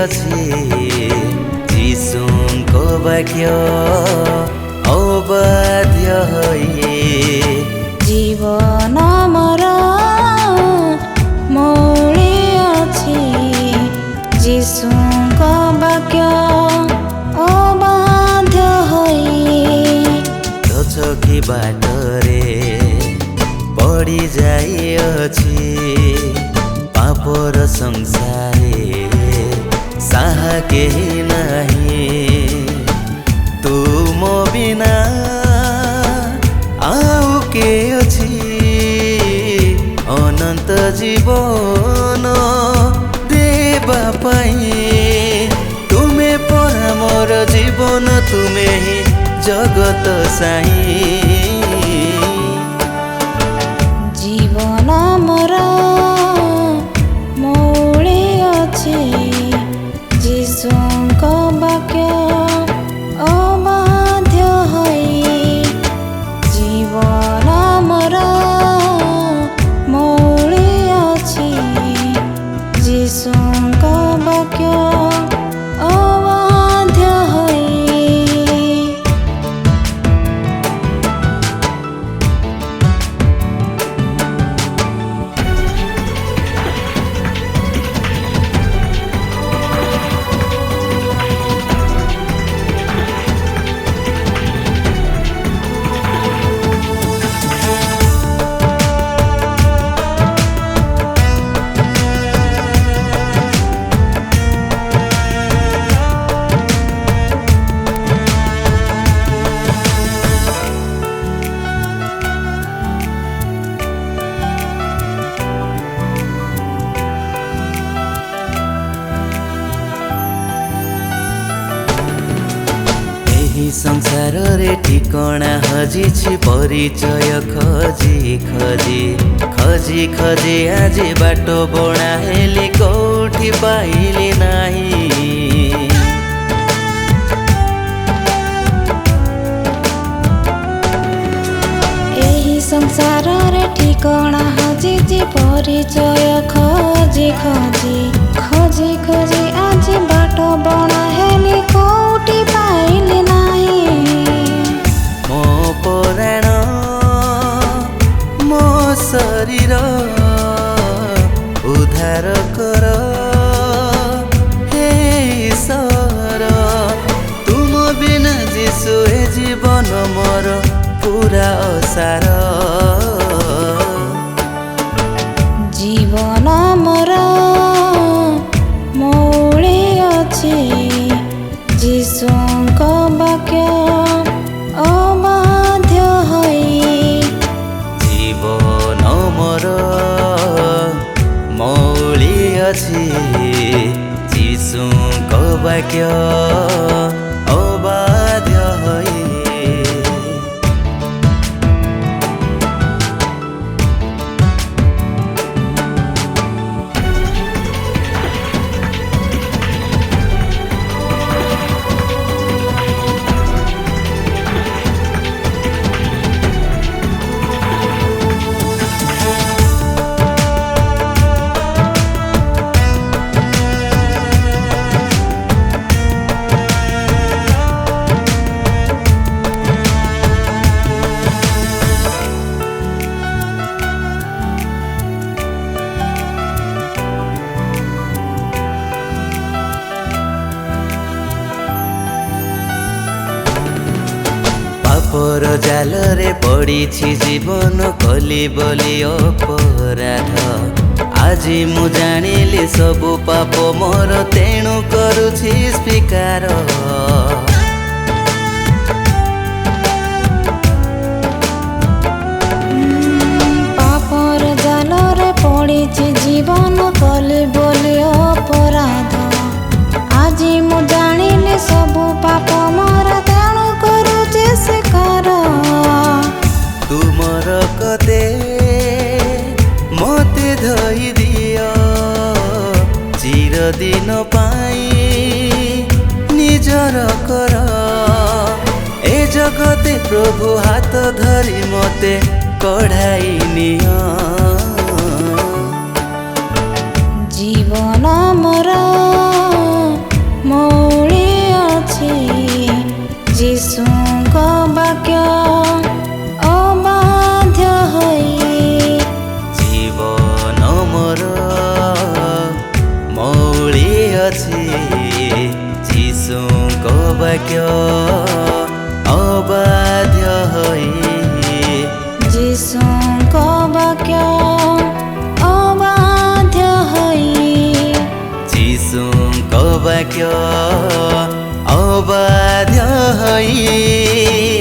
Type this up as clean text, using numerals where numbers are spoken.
ଅଛି ଯୀଶୁଙ୍କ ବାକ୍ୟ ଅବାଧ୍ୟ ହୋଇ ଜୀବନ ମୋର ମୌଳି ଅଛି ଯୀଶୁଙ୍କ ବାକ୍ୟ ଅବାଧ୍ୟ ହୋଇ ଦୋଛକି ବାଟରେ ପଡ଼ି ଯାଇଅଛି ପାପର ସଂସାରେ ସାହା କେହି ନାହିଁ ତୁମ ବିନା ଆଉ କେ ଅଛି ଅନନ୍ତ ଜୀବନ ଦେବା ପାଇଁ ତୁମେ ପରା ମୋର ଜୀବନ ତୁମେ ହିଁ ଜଗତ ସାଇଁ ଜୀବନ ମୋର ମୌଳି ଅଛି ଯୀଶୁଙ୍କ ବାକ୍ୟ ଅବାଧ୍ୟ ହୋଇ ଜୀବନ ମୋର ମୌଳି ଅଛି ଯୀଶୁଙ୍କ ବାକ୍ୟ ଅବାଧ୍ୟ ହୋଇ ସଂସାରରେ ଠିକଣା ହଜିଛି ପରିଚୟ ଖୋଜି ଖୋଜି ଖୋଜି ଖୋଜି ଆଜି ବାଟ ବଣା ହେଲି କୋଉଠି ପାଇଲି ନାହିଁ ଏହି ସଂସାରରେ ଠିକଣା ହଜିଛି ପରିଚୟ ଖୋଜି ଖୋଜି ଖୋଜି ଖୋଜି ଆଜି ବାଟ ବଣା ହେଲି କୋଉଠି ପାଇଲି ନାହିଁ ମୋ ପରାଣ ମୋ ଶରୀର ଉଦ୍ଧାର କର ହେ ଈଶ୍ୱର ତୁମ ବିନା ଯୀଶୁ ଏ ଜୀବନ ମୋର ପୁରା ଅସାର ଜୀବନ ମୋର ମୌଳି ଅଛି ଯୀଶୁଙ୍କ ବାକ୍ୟ ଅବାଧ୍ୟ ହୋଇ ଜୀବନ ମୋର ମୌଳି ଅଛି ଯୀଶୁଙ୍କ ବାକ୍ୟ ଅବାଧ୍ୟ ହୋଇ ପାପର ଜାଲରେ ପଡ଼ିଛି ଜୀବନ କଲି ବୋଲି ଅପରାଧ ଆଜି ମୁଁ ଜାଣିଲି ସବୁ ପାପ ମୋର ତେଣୁ କରୁଛି ସ୍ୱୀକାର ପାପର ଜାଲରେ ପଡ଼ିଛି ଜୀବନ କଲି ବୋଲି ଅପରାଧ ଆଜି ମୁଁ ଜାଣିଲି ସବୁ ପାପ ମୋର ତେଣୁ କରୁଛି ସ୍ୱୀକାର ତୁମର କତେ ମତେ ଧୋଇ ଦିଅ ଚିରଦିନ ପାଇଁ ନିଜର କର ଏ ଜଗତେ ପ୍ରଭୁ ହାତ ଧରି ମତେ କଢ଼ାଇ ନିଅ ଜୀବନ ମୋର ବାକ୍ୟ ଅବାଧ୍ୟ ହୋଇ